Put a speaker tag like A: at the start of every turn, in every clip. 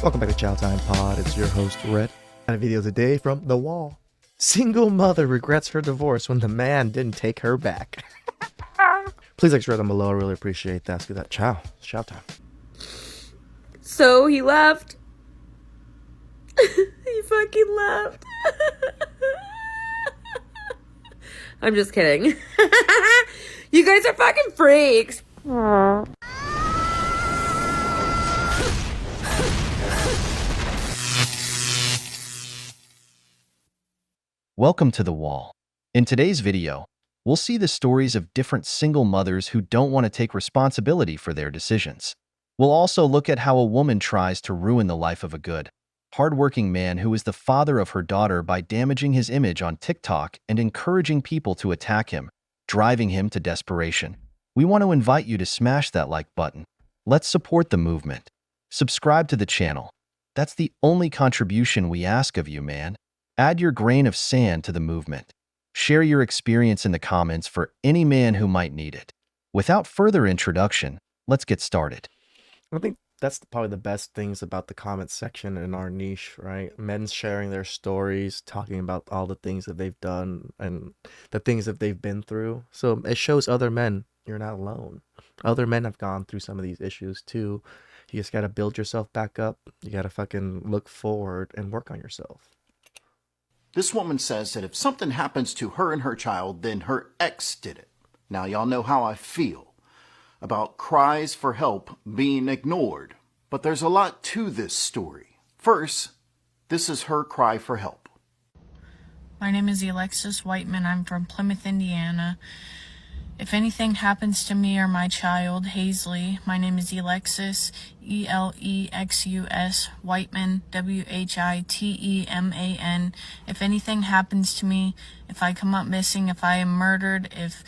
A: Welcome back to Chow Time Pod. It's your host, Red. Got a video today from The Wall. Single mother regrets her divorce when the man didn't take her back. Please like, share them below. I really appreciate that. Let's do that. Chow. It's Chow time.
B: So he left. He fucking left. I'm just kidding. You guys are fucking freaks.
C: Welcome to The Wall. In today's video, we'll see the stories of different single mothers who don't want to take responsibility for their decisions. We'll also look at how a woman tries to ruin the life of a good, hardworking man who is the father of her daughter by damaging his image on TikTok and encouraging people to attack him, driving him to desperation. We want to invite you to smash that like button. Let's support the movement. Subscribe to the channel. That's the only contribution we ask of you, man. Add your grain of sand to the movement. Share your experience in the comments for any man who might need it. Without further introduction, let's get started.
A: I think that's probably the best things about the comment section in our niche, right? Men sharing their stories, talking about all the things that they've done and the things that they've been through. So it shows other men you're not alone. Other men have gone through some of these issues too. You just got to build yourself back up. You got to fucking look forward and work on yourself.
D: This woman says that if something happens to her and her child, then her ex did it. Now, y'all know how I feel about cries for help being ignored, but there's a lot to this story. First, this is her cry for help.
E: My name is Alexis Whiteman. I'm from Plymouth, Indiana. If anything happens to me or my child, Hazley, my name is Alexis, E-L-E-X-U-S, Whiteman, W-H-I-T-E-M-A-N. If anything happens to me, if I come up missing, if I am murdered, if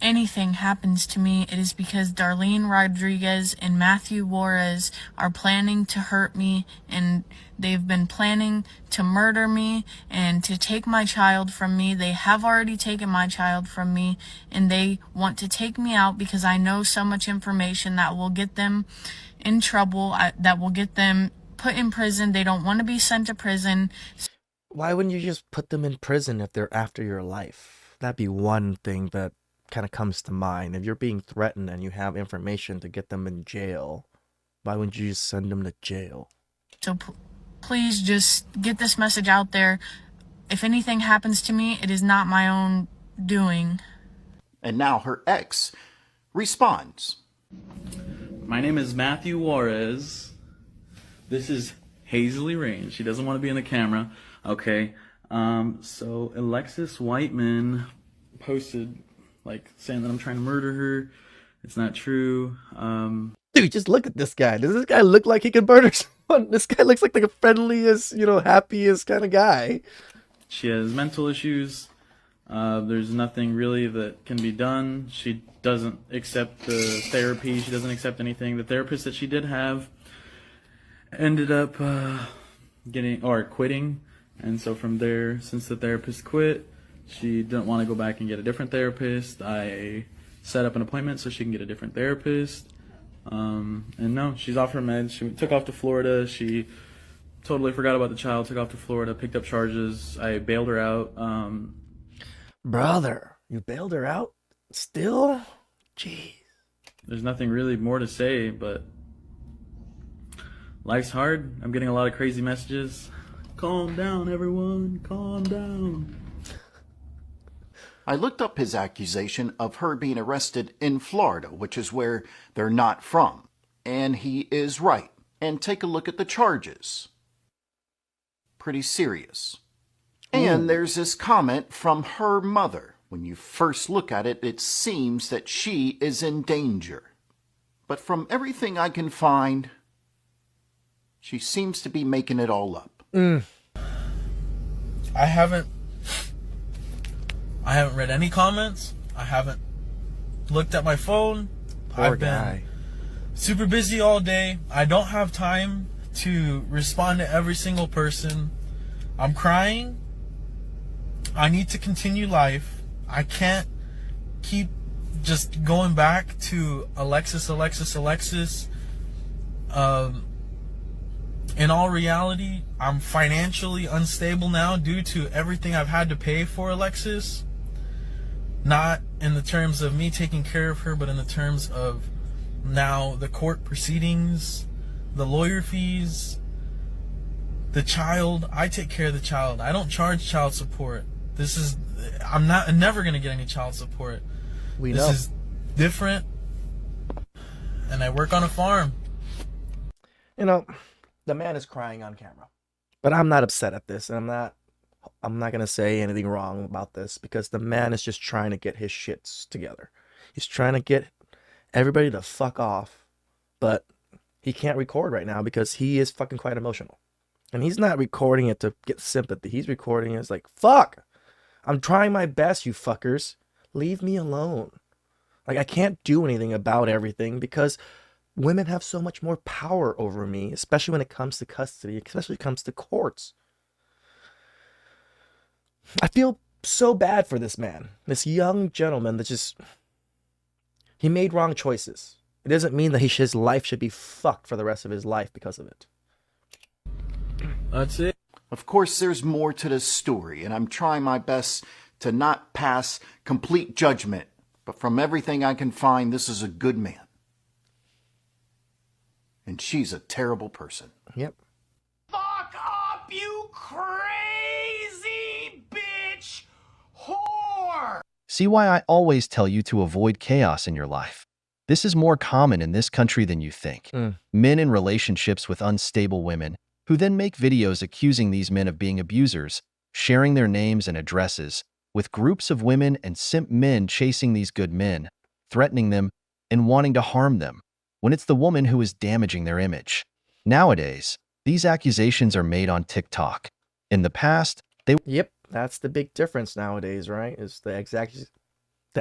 E: anything happens to me, it is because Darlene Rodriguez and Matthew Juarez are planning to hurt me, and they've been planning to murder me and to take my child from me. They have already taken my child from me, and they want to take me out because I know so much information that will get them in trouble, that will get them put in prison. They don't want to be sent to prison.
A: Why wouldn't you just put them in prison if they're after your life? That'd be one thing that kind of comes to mind. If you're being threatened and you have information to get them in jail, why wouldn't you just send them to jail?
E: So please just get this message out there. If anything happens to me, it is not my own doing.
D: And now her ex responds.
F: My name is Matthew Juarez. This is Hazley Rain. She doesn't want to be in the camera. Okay. So Alexis Whiteman posted saying that I'm trying to murder her. It's not true.
A: Dude, just look at this guy. Does this guy look like he can murder someone? This guy looks like the friendliest, happiest kind of guy.
F: She has mental issues. There's nothing really that can be done. She doesn't accept the therapy. She doesn't accept anything. The therapist that she did have ended up quitting. And so from there, since the therapist quit, she didn't want to go back and get a different therapist. I set up an appointment so she can get a different therapist. And no, she's off her meds. She took off to Florida. She totally forgot about the child, took off to Florida, picked up charges. I bailed her out.
A: Brother, you bailed her out? Still? Jeez.
F: There's nothing really more to say, but life's hard. I'm getting a lot of crazy messages. Calm down, everyone. Calm down.
D: I looked up his accusation of her being arrested in Florida, which is where they're not from. And he is right. And take a look at the charges. Pretty serious. And there's this comment from her mother. When you first look at it, it seems that she is in danger. But from everything I can find, she seems to be making it all up.
G: I haven't read any comments. I haven't looked at my phone.
A: Poor guy.
G: Been super busy all day. I don't have time to respond to every single person. I'm crying. I need to continue life. I can't keep just going back to Alexis. In all reality, I'm financially unstable now due to everything I've had to pay for Alexis. Not in the terms of me taking care of her, but in the terms of now the court proceedings, the lawyer fees, the child. I take care of the child. I don't charge child support. I'm never going to get any child support. This is different. And I work on a farm.
A: You know, the man is crying on camera. But I'm not upset at this, and I'm not gonna say anything wrong about this because the man is just trying to get his shits together. He's trying to get everybody to fuck off, but he can't record right now because he is fucking quite emotional. And he's not recording it to get sympathy. He's recording it as like, fuck! I'm trying my best, you fuckers. Leave me alone. Like, I can't do anything about everything because women have so much more power over me, especially when it comes to custody, especially when it comes to courts. I feel so bad for this man, this young gentleman that he made wrong choices. It doesn't mean that his life should be fucked for the rest of his life because of it.
G: That's it.
D: Of course, there's more to this story, and I'm trying my best to not pass complete judgment. But from everything I can find, this is a good man. And she's a terrible person.
A: Yep.
H: Fuck up, you crazy bitch whore!
C: See why I always tell you to avoid chaos in your life. This is more common in this country than you think. Men in relationships with unstable women, who then make videos accusing these men of being abusers, sharing their names and addresses, with groups of women and simp men chasing these good men, threatening them, and wanting to harm them, when it's the woman who is damaging their image. Nowadays, these accusations are made on TikTok. In the past,
A: Yep, that's the big difference nowadays, right? Is the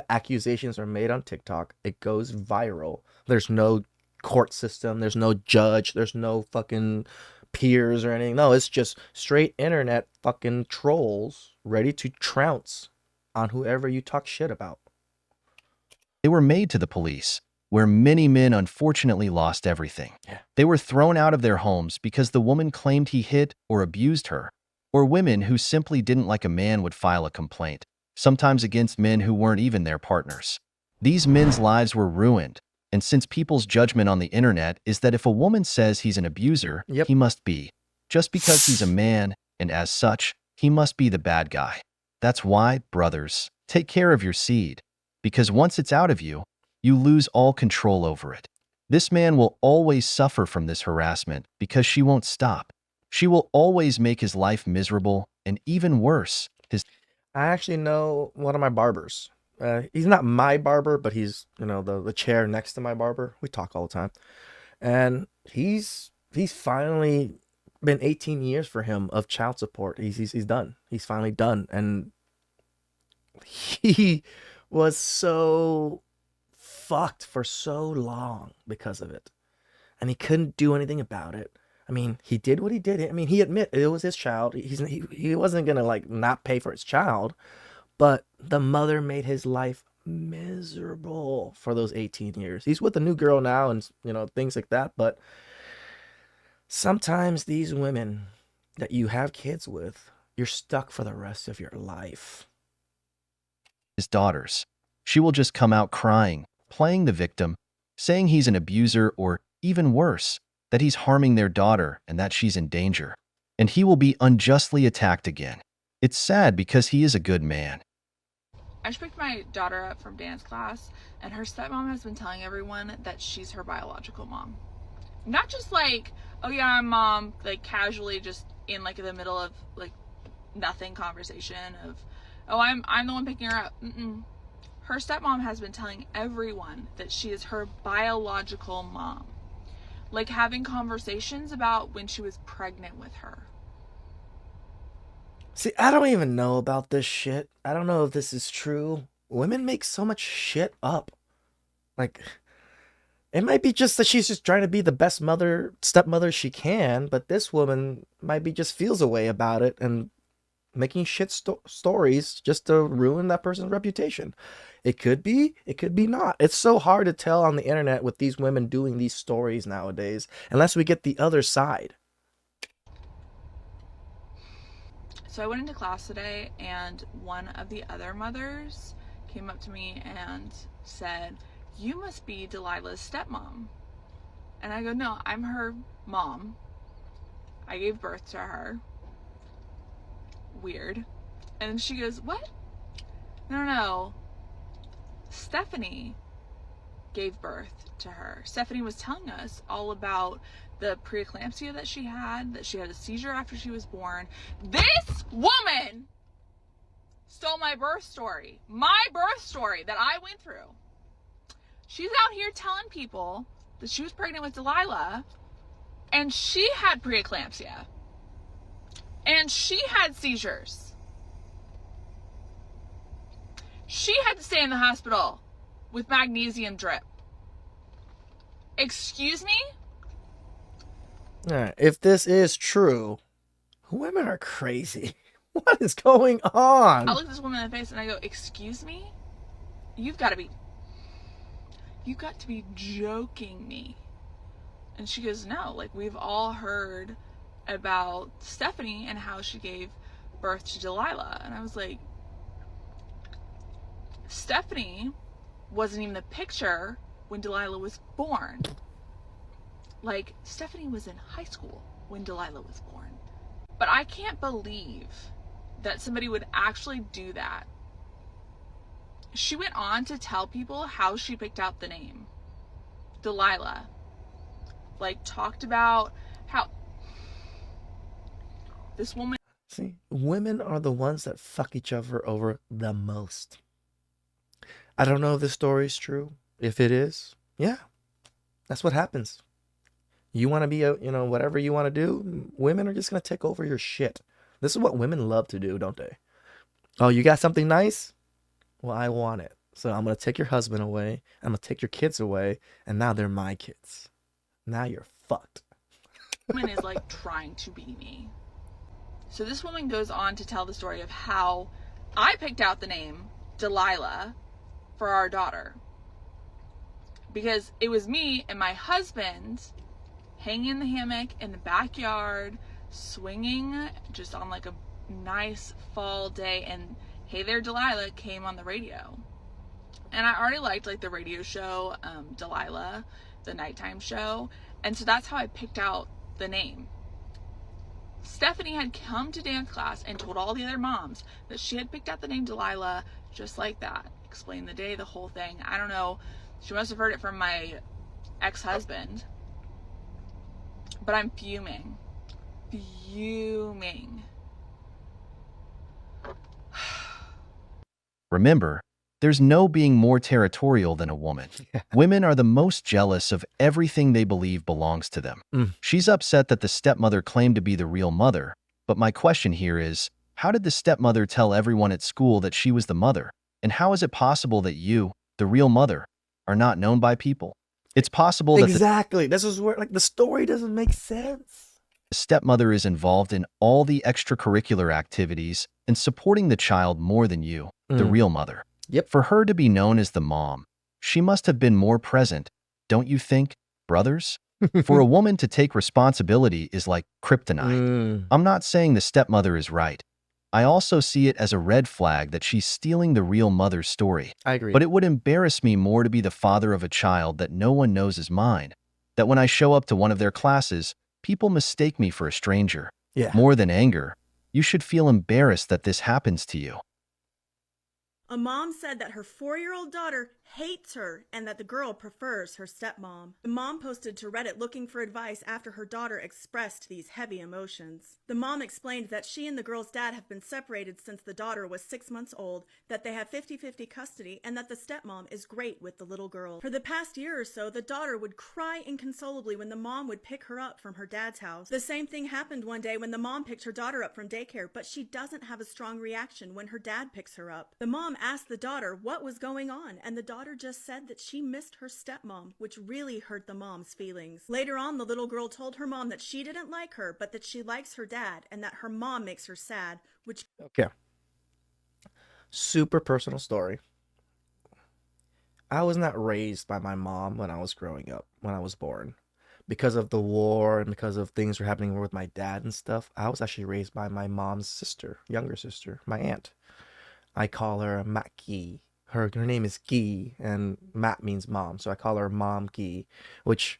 A: accusations are made on TikTok. It goes viral. There's no court system. There's no judge. There's no fucking peers or anything. No, it's just straight internet fucking trolls ready to trounce on whoever you talk shit about.
C: They were made to the police, where many men unfortunately lost everything. They were thrown out of their homes because the woman claimed he hit or abused her, or women who simply didn't like a man would file a complaint, sometimes against men who weren't even their partners. These men's lives were ruined, and since people's judgment on the internet is that if a woman says he's an abuser, he must be, just because he's a man, and as such, he must be the bad guy. That's why, brothers, take care of your seed, because once it's out of you, you lose all control over it. This man will always suffer from this harassment because she won't stop. She will always make his life miserable, and even worse,
A: I actually know one of my barbers. He's not my barber, but he's, the chair next to my barber. We talk all the time. And he's finally been 18 years for him of child support. He's done. He's finally done. And he was so fucked for so long because of it. And he couldn't do anything about it. I mean, he did what he did. I mean, he admitted it was his child. He wasn't going to not pay for his child, but the mother made his life miserable for those 18 years. He's with a new girl now and, things like that. But sometimes these women that you have kids with, you're stuck for the rest of your life.
C: His daughters. She will just come out crying, playing the victim, saying he's an abuser or, even worse, that he's harming their daughter and that she's in danger. And he will be unjustly attacked again. It's sad because he is a good man.
I: I just picked my daughter up from dance class, and her stepmom has been telling everyone that she's her biological mom. Not just like, oh yeah, I'm mom, casually just in the middle of nothing conversation of, oh, I'm the one picking her up. Her stepmom has been telling everyone that she is her biological mom. Having conversations about when she was pregnant with her.
A: See, I don't even know about this shit. I don't know if this is true. Women make so much shit up. It might be just that she's just trying to be the best stepmother she can, but this woman might be just feels a way about it and making shit stories just to ruin that person's reputation. It could be not. It's so hard to tell on the internet with these women doing these stories nowadays, unless we get the other side.
I: So I went into class today, and one of the other mothers came up to me and said, "You must be Delilah's stepmom." And I go, "No, I'm her mom. I gave birth to her." Weird. And she goes, "What? No. Stephanie gave birth to her." Stephanie was telling us all about the preeclampsia that she had a seizure after she was born. This woman stole my birth story that I went through. She's out here telling people that she was pregnant with Delilah, and she had preeclampsia, and she had seizures. She had to stay in the hospital with magnesium drip. Excuse me?
A: Alright, if this is true, women are crazy. What is going on?
I: I look at this woman in the face and I go, "Excuse me? You've got to be joking me." And she goes, "No, like, we've all heard about Stephanie and how she gave birth to Delilah." And I was like, Stephanie wasn't even the picture when Delilah was born. Like, Stephanie was in high school when Delilah was born. But I can't believe that somebody would actually do that. She went on to tell people how she picked out the name Delilah. Like, talked about how this woman...
A: See, women are the ones that fuck each other over the most. I don't know if this story's true. If it is, yeah, that's what happens. You want to be whatever you want to do, women are just going to take over your shit. This is what women love to do, don't they? Oh, you got something nice? Well, I want it. So I'm going to take your husband away. I'm going to take your kids away. And now they're my kids. Now you're fucked.
I: Woman is like trying to be me. So this woman goes on to tell the story of how I picked out the name Delilah for our daughter. Because it was me and my husband hanging in the hammock in the backyard, swinging just on like a nice fall day, and Hey There Delilah came on the radio. And I already liked like the radio show, Delilah, the nighttime show. And so that's how I picked out the name. Stephanie had come to dance class and told all the other moms that she had picked out the name Delilah just like that. Explained the day, the whole thing. I don't know. She must have heard it from my ex-husband. But I'm fuming. Fuming.
C: Remember, there's no being more territorial than a woman. Women are the most jealous of everything they believe belongs to them. She's upset that the stepmother claimed to be the real mother, but my question here is, how did the stepmother tell everyone at school that she was the mother? And how is it possible that you, the real mother, are not known by people? It's possible that
A: Exactly. This is where the story doesn't make sense.
C: the stepmother is involved in all the extracurricular activities and supporting the child more than you, the real mother.
A: Yep.
C: For her to be known as the mom, she must have been more present, don't you think, brothers? For a woman to take responsibility is like kryptonite. I'm not saying the stepmother is right. I also see it as a red flag that she's stealing the real mother's story.
A: I agree.
C: But it would embarrass me more to be the father of a child that no one knows is mine, that when I show up to one of their classes, people mistake me for a stranger.
A: Yeah.
C: More than anger, you should feel embarrassed that this happens to you.
J: A mom said that her 4-year-old daughter hates her and that the girl prefers her stepmom. The mom posted to Reddit looking for advice after her daughter expressed these heavy emotions. The mom explained that she and the girl's dad have been separated since the daughter was 6 months old, that they have 50-50 custody, and that the stepmom is great with the little girl. For the past year or so, the daughter would cry inconsolably when the mom would pick her up from her dad's house. The same thing happened one day when the mom picked her daughter up from daycare, but she doesn't have a strong reaction when her dad picks her up. The mom asked the daughter what was going on, and the daughter just said that she missed her stepmom, which really hurt the mom's feelings. Later on, the little girl told her mom that she didn't like her, but that she likes her dad, and that her mom makes her sad, which...
A: Okay. Super personal story. I was not raised by my mom when I was growing up, when I was born. Because of the war and because of things were happening with my dad and stuff, I was actually raised by my mom's sister, younger sister, my aunt. I call her Maki. Her name is Gi, and Mat means mom, so I call her Mom Gi, which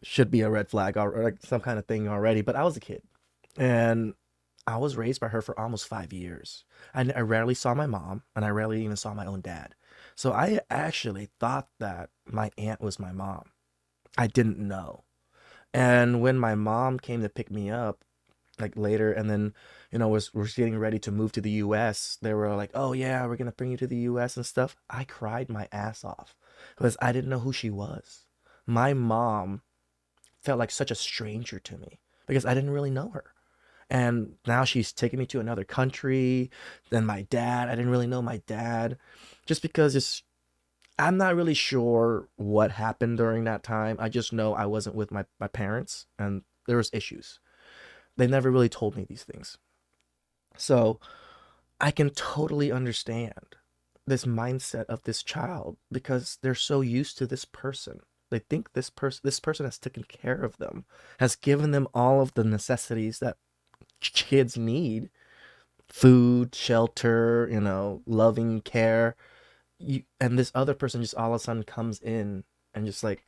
A: should be a red flag or like some kind of thing already. But I was a kid, and I was raised by her for almost 5 years. I rarely saw my mom, and I rarely even saw my own dad. So I actually thought that my aunt was my mom. I didn't know. And when my mom came to pick me up, like later, and then, was getting ready to move to the US, they were like, oh yeah, we're gonna bring you to the US and stuff. I cried my ass off because I didn't know who she was. My mom felt like such a stranger to me because I didn't really know her. And now she's taking me to another country. Then my dad, I didn't really know my dad just because I'm not really sure what happened during that time. I just know I wasn't with my parents and there was issues. They never really told me these things. So I can totally understand this mindset of this child because they're so used to this person. They think this person has taken care of them, has given them all of the necessities that kids need: food, shelter, loving care. And this other person just all of a sudden comes in and just like,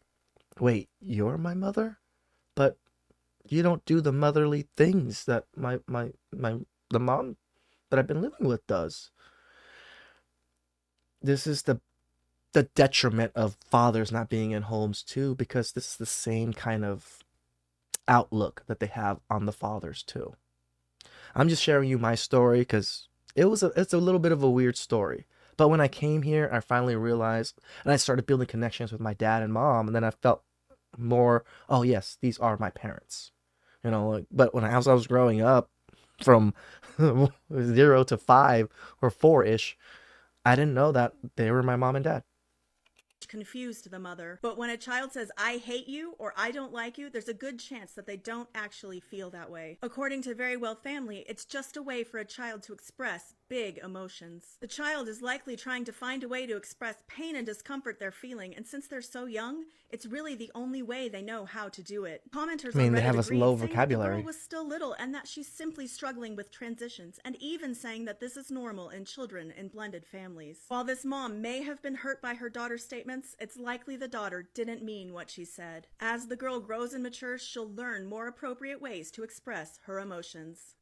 A: wait, you're my mother? But you don't do the motherly things that the mom that I've been living with does. This is the detriment of fathers not being in homes too, because this is the same kind of outlook that they have on the fathers too. I'm just sharing you my story because it's a little bit of a weird story. But when I came here, I finally realized, and I started building connections with my dad and mom, and then I felt more, oh yes, these are my parents. But as I was growing up, from 0 to 5 or 4-ish, I didn't know that they were my mom and dad.
J: Confused the mother. But when a child says, I hate you or I don't like you, there's a good chance that they don't actually feel that way. According to Very Well Family, it's just a way for a child to express big emotions. The child is likely trying to find a way to express pain and discomfort they're feeling, and since they're so young, it's really the only way they know how to do it. Commenters on
A: They
J: Reddit
A: have a
J: agreed,
A: low
J: saying
A: vocabulary.
J: that the girl was still little and that she's simply struggling with transitions, and even saying that this is normal in children in blended families. While this mom may have been hurt by her daughter's statements, it's likely the daughter didn't mean what she said. As the girl grows and matures, she'll learn more appropriate ways to express her emotions.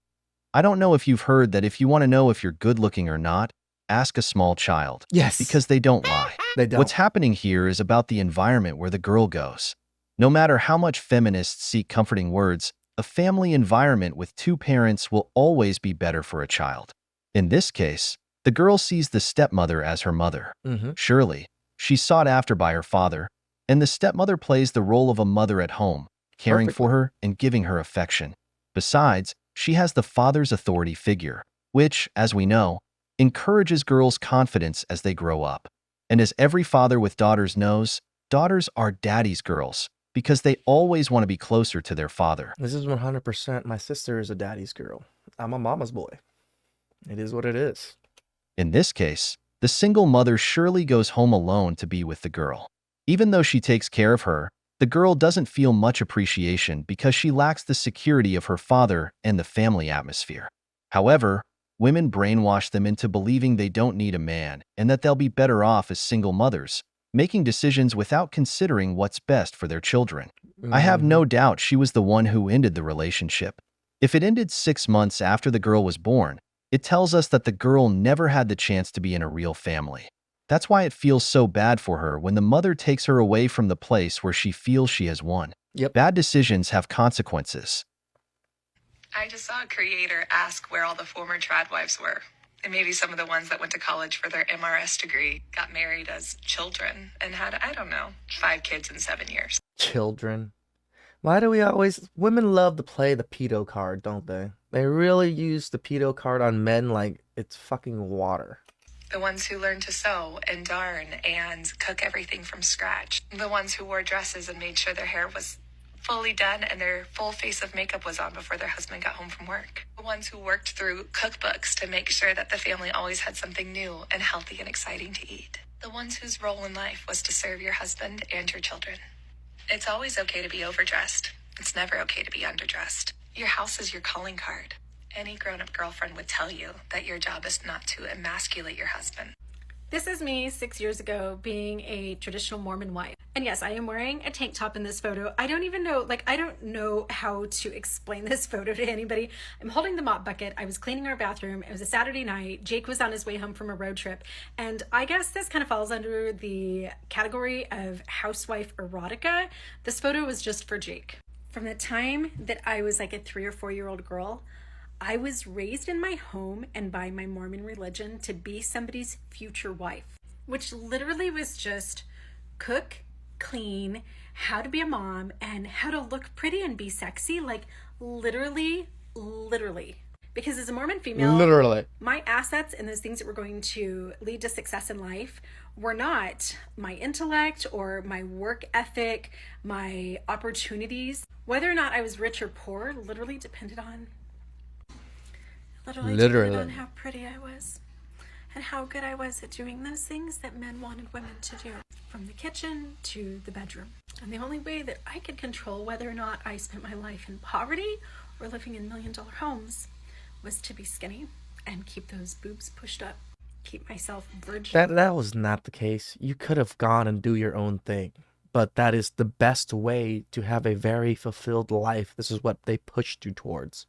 C: I don't know if you've heard that if you want to know if you're good looking or not, ask a small child.
A: Yes.
C: Because they don't lie.
A: They don't.
C: What's happening here is about the environment where the girl goes. No matter how much feminists seek comforting words, a family environment with two parents will always be better for a child. In this case, the girl sees the stepmother as her mother. Surely, she's sought after by her father, and the stepmother plays the role of a mother at home, caring for her and giving her affection. Besides, she has the father's authority figure, which, as we know, encourages girls' confidence as they grow up. And as every father with daughters knows, daughters are daddy's girls because they always want to be closer to their father.
A: This is 100%. My sister is a daddy's girl. I'm a mama's boy. It is what it is.
C: In this case, the single mother surely goes home alone to be with the girl. Even though she takes care of her, the girl doesn't feel much appreciation because she lacks the security of her father and the family atmosphere. However, women brainwash them into believing they don't need a man and that they'll be better off as single mothers, making decisions without considering what's best for their children. I have no doubt she was the one who ended the relationship. If it ended 6 months after the girl was born, it tells us that the girl never had the chance to be in a real family. That's why it feels so bad for her when the mother takes her away from the place where she feels she has won.
A: Yep.
C: Bad decisions have consequences.
K: I just saw a creator ask where all the former trad wives were. And maybe some of the ones that went to college for their MRS degree got married as children and had, 5 kids in 7 years.
A: Children. Why do we always... Women love to play the pedo card, don't they? They really use the pedo card on men like it's fucking water.
K: The ones who learned to sew and darn and cook everything from scratch. The ones who wore dresses and made sure their hair was fully done and their full face of makeup was on before their husband got home from work. The ones who worked through cookbooks to make sure that the family always had something new and healthy and exciting to eat. The ones whose role in life was to serve your husband and your children. It's always okay to be overdressed. It's never okay to be underdressed. Your house is your calling card. Any grown-up girlfriend would tell you that your job is not to emasculate your husband.
L: This is me 6 years ago being a traditional Mormon wife. And yes, I am wearing a tank top in this photo. I don't know how to explain this photo to anybody. I'm holding the mop bucket. I was cleaning our bathroom. It was a Saturday night. Jake was on his way home from a road trip. And I guess this kind of falls under the category of housewife erotica. This photo was just for Jake. From the time that I was like a 3 or 4 year old girl, I was raised in my home and by my Mormon religion to be somebody's future wife, which literally was just cook, clean, how to be a mom, and how to look pretty and be sexy. Like literally. Because as a Mormon female,
A: Literally.
L: my assets and those things that were going to lead to success in life were not my intellect or my work ethic, my opportunities. Whether or not I was rich or poor literally depended on how pretty I was and how good I was at doing those things that men wanted women to do, from the kitchen to the bedroom. And the only way that I could control whether or not I spent my life in poverty or living in million-dollar homes was to be skinny and keep those boobs pushed up, keep myself virgin.
A: That was not the case. You could have gone and do your own thing, but that is the best way to have a very fulfilled life. This is what they pushed you towards.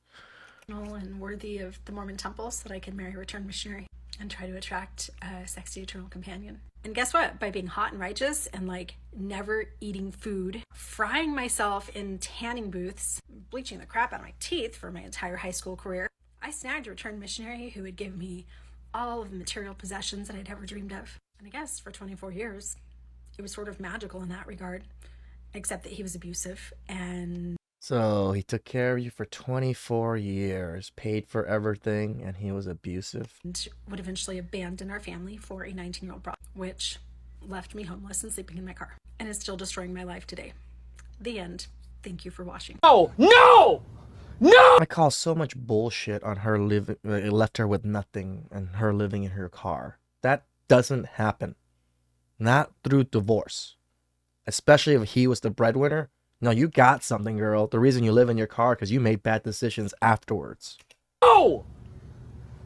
L: And worthy of the Mormon temple so that I could marry a returned missionary and try to attract a sexy eternal companion. And guess what? By being hot and righteous and like never eating food, frying myself in tanning booths, bleaching the crap out of my teeth for my entire high school career, I snagged a returned missionary who would give me all of the material possessions that I'd ever dreamed of. And I guess for 24 years, it was sort of magical in that regard, except that he was abusive and
A: So he took care of you for 24 years, paid for everything, and he was abusive.
L: would eventually abandon our family for a 19-year-old brother, which left me homeless and sleeping in my car, and is still destroying my life today. The end. Thank you for watching.
G: Oh, no! No!
A: I call so much bullshit on her living, left her with nothing, and her living in her car. That doesn't happen. Not through divorce. Especially if he was the breadwinner. No, you got something, girl. The reason you live in your car because you made bad decisions afterwards.
G: No!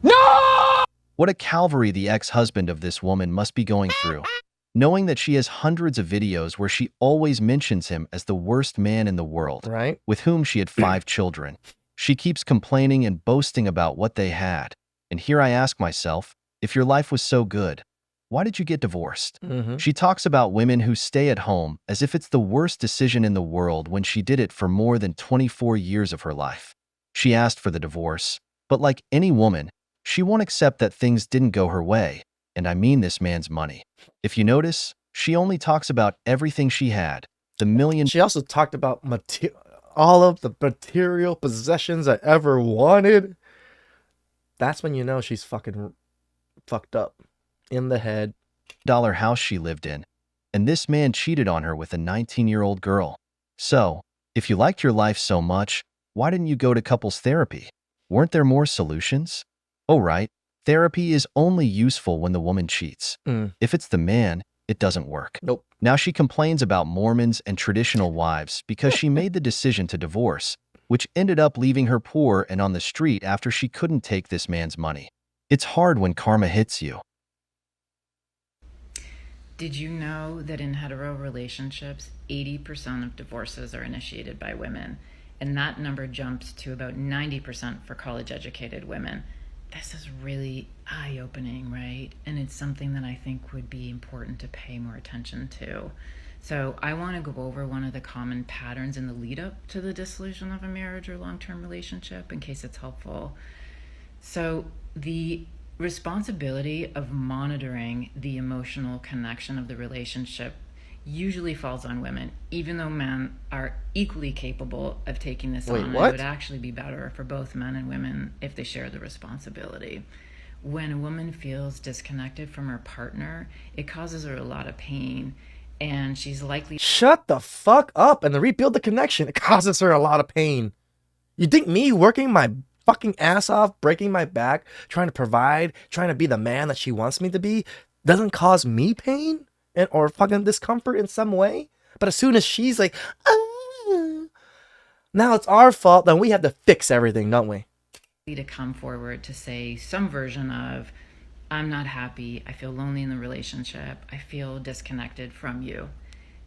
G: No!
C: What a calvary the ex-husband of this woman must be going through, knowing that she has hundreds of videos where she always mentions him as the worst man in the world,
A: Right?
C: with whom she had 5 children. She keeps complaining and boasting about what they had. And here I ask myself, if your life was so good, why did you get divorced? She talks about women who stay at home as if it's the worst decision in the world when she did it for more than 24 years of her life. She asked for the divorce, but like any woman, she won't accept that things didn't go her way, and I mean this man's money. If you notice, she only talks about everything she had, the million.
A: She also talked about all of the material possessions I ever wanted. That's when you know she's fucking fucked up. In the head.
C: $1 house she lived in, and this man cheated on her with a 19-year-old girl. So, if you liked your life so much, why didn't you go to couples therapy? Weren't there more solutions? Oh right, therapy is only useful when the woman cheats. If it's the man, it doesn't work.
A: Nope.
C: Now she complains about Mormons and traditional wives because she made the decision to divorce, which ended up leaving her poor and on the street after she couldn't take this man's money. It's hard when karma hits you.
M: Did you know that in hetero relationships, 80% of divorces are initiated by women? And that number jumped to about 90% for college-educated women. This is really eye-opening, right? And it's something that I think would be important to pay more attention to. So I want to go over one of the common patterns in the lead-up to the dissolution of a marriage or long-term relationship in case it's helpful. So the responsibility of monitoring the emotional connection of the relationship usually falls on women, even though men are equally capable of taking this on.
A: What?
M: It would actually be better for both men and women if they share the responsibility. When a woman feels disconnected from her partner, it causes her a lot of pain, and she's likely
A: Shut the fuck up and rebuild the connection. It causes her a lot of pain. You think me working my fucking ass off, breaking my back, trying to provide, trying to be the man that she wants me to be, doesn't cause me pain and or fucking discomfort in some way? But as soon as she's like, ah, now it's our fault, then we have to fix everything, don't we?
M: to come forward to say some version of, I'm not happy, I feel lonely in the relationship, I feel disconnected from you.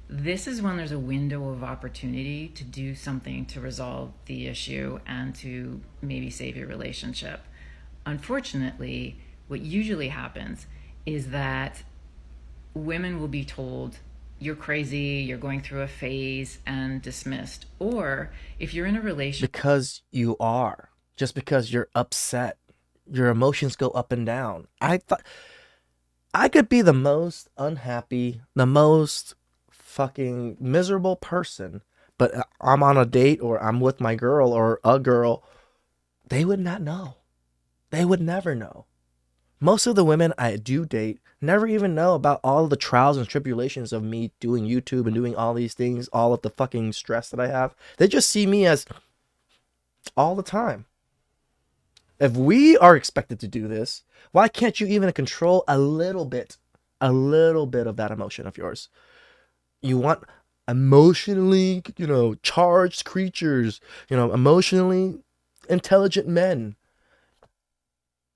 M: This is when there's a window of opportunity to do something to resolve the issue and to maybe save your relationship. Unfortunately, what usually happens is that women will be told, you're crazy, you're going through a phase, and dismissed. Or if you're in a relationship,
A: Because you are. Just because you're upset. Your emotions go up and down. I thought I could be the most unhappy, the most fucking miserable person, but I'm on a date or I'm with my girl or a girl, they would not know. They would never know. Most of the women I do date never even know about all the trials and tribulations of me doing YouTube and doing all these things, all of the fucking stress that I have. They just see me as all the time. If we are expected to do this, why can't you even control a little bit of that emotion of yours? You want emotionally, charged creatures, emotionally intelligent men.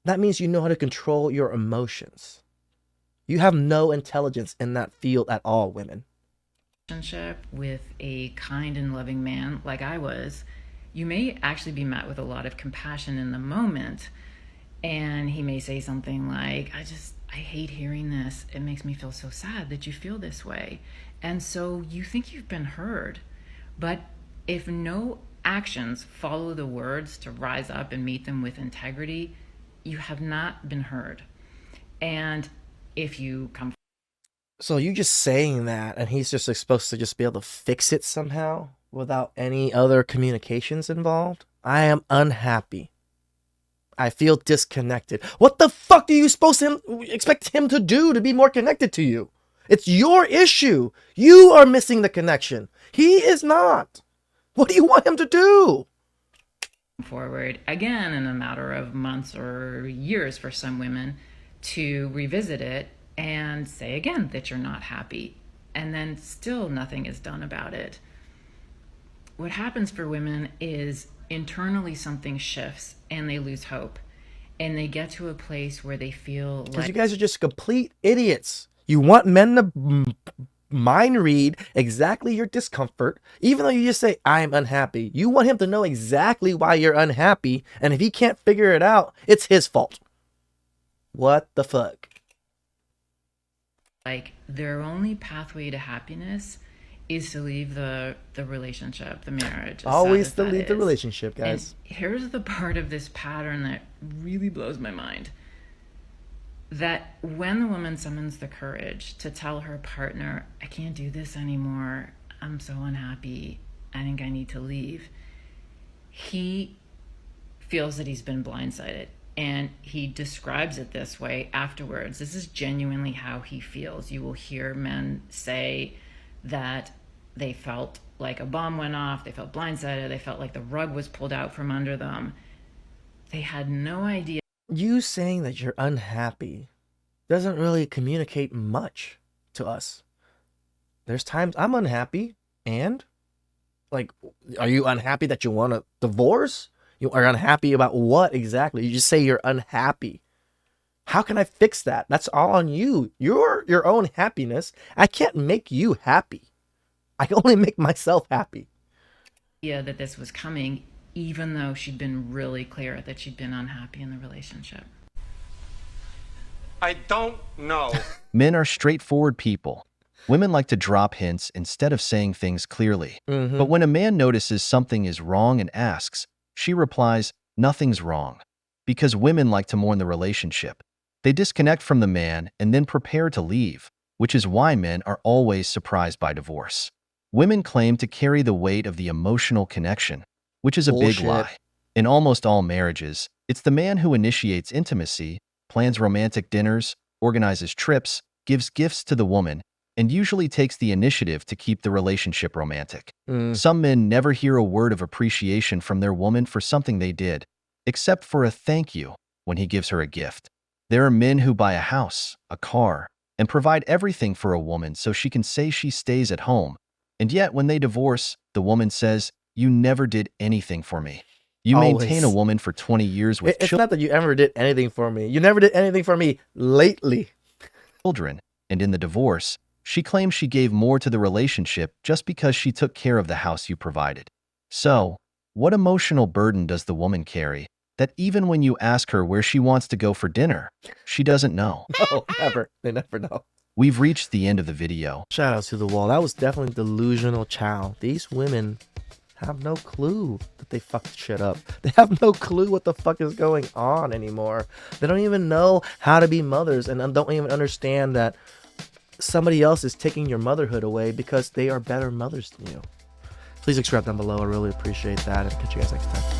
A: That means you know how to control your emotions. You have no intelligence in that field at all, women.
M: relationship with a kind and loving man like I was, you may actually be met with a lot of compassion in the moment, and he may say something like, I hate hearing this. It makes me feel so sad that you feel this way. And so you think you've been heard. But if no actions follow the words to rise up and meet them with integrity, you have not been heard. And if you come
A: So you just saying that, and he's just supposed to just be able to fix it somehow without any other communications involved? I am unhappy. I feel disconnected. What the fuck do you expect him to do to be more connected to you? It's your issue. You are missing the connection. He is not. What do you want him to do?
M: forward, again, in a matter of months or years for some women, to revisit it and say again that you're not happy, and then still nothing is done about it. What happens for women is internally something shifts and they lose hope, and they get to a place where they feel
A: Because
M: like
A: you guys are just complete idiots. You want men to mind read exactly your discomfort, even though you just say, I'm unhappy. You want him to know exactly why you're unhappy, and if he can't figure it out, it's his fault. What the fuck?
M: like their only pathway to happiness is to leave the relationship, the marriage.
A: Always to leave the relationship, guys.
M: And here's the part of this pattern that really blows my mind. That when the woman summons the courage to tell her partner, I can't do this anymore, I'm so unhappy, I think I need to leave, he feels that he's been blindsided. And he describes it this way afterwards. This is genuinely how he feels. You will hear men say that they felt like a bomb went off, they felt blindsided, they felt like the rug was pulled out from under them. They had no idea.
A: You saying that you're unhappy doesn't really communicate much to us. There's times I'm unhappy, and like, are you unhappy that you want a divorce? You are unhappy about what exactly? You just say you're unhappy. How can I fix that? That's all on you. You're your own happiness. I can't make you happy. I can only make myself happy.
M: Yeah, that this was coming, even though she'd been really clear that she'd been unhappy in the relationship.
H: I don't know.
C: Men are straightforward people. Women like to drop hints instead of saying things clearly. But when a man notices something is wrong and asks, she replies, nothing's wrong. Because women like to mourn the relationship. They disconnect from the man and then prepare to leave, which is why men are always surprised by divorce. Women claim to carry the weight of the emotional connection, which is a big
A: Bullshit.
C: lie. In almost all marriages, it's the man who initiates intimacy plans romantic dinners, organizes trips, gives gifts to the woman, and usually takes the initiative to keep the relationship romantic. Some men never hear a word of appreciation from their woman for something they did, except for a thank you when he gives her a gift. There are men who buy a house, a car, and provide everything for a woman so she can say she stays at home. And yet, when they divorce, the woman says, "You never did anything for me." You maintain a
A: Always.
C: woman for 20 years with
A: It's not that you ever did anything for me. You never did anything for me lately.
C: children, and in the divorce, she claims she gave more to the relationship just because she took care of the house you provided. So, what emotional burden does the woman carry that even when you ask her where she wants to go for dinner, she doesn't know?
A: No, never. They never know.
C: We've reached the end of the video.
A: Shout out to the wall. That was definitely delusional chow. These women have no clue that they fucked shit up. They have no clue what the fuck is going on anymore. They don't even know how to be mothers and don't even understand that somebody else is taking your motherhood away because they are better mothers than you. Please subscribe down below. I really appreciate that. And catch you guys next time.